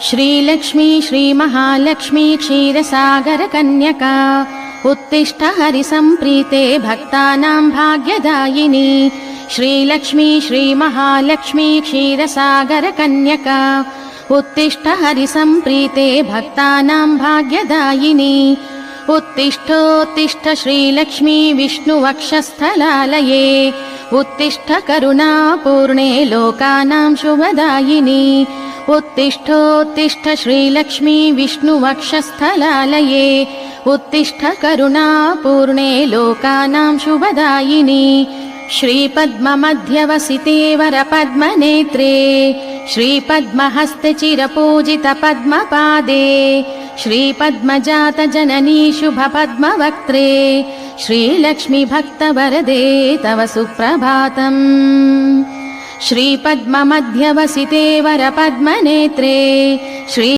श्रीलक्ष्मी श्रीमहालक्ष्मी क्षीरसागरकन्यका उत्तिष्ठ हरिसम्प्रीते भक्तानां भाग्यदायिनी। श्रीलक्ष्मी श्रीमहालक्ष्मी क्षीरसागरकन्यका उत्तिष्ठ हरिसम्प्रीते भक्तानां भाग्यदायिनी। उत्तिष्ठोत्तिष्ठ श्रीलक्ष्मी विष्णुवक्षस्थलालये उत्तिष्ठ करुणापूर्णे लोकानां शुभदायिनी। उत्तिष्ठोत्तिष्ठ श्रीलक्ष्मी विष्णुवक्षस्थलालये उत्तिष्ठ करुणापूर्णे लोकानां शुभदायिनी। श्रीपद्ममध्यवसिते वरपद्मनेत्रे श्रीपद्महस्ते चिरपूजित पद्मपादे श्रीपद्मजात जननी शुभपद्मवक्त्रे श्रीलक्ष्मी भक्तवरदे तव सुप्रभातम्। श्रीपद्ममध्यवसिते वरपद्मनेत्रे श्री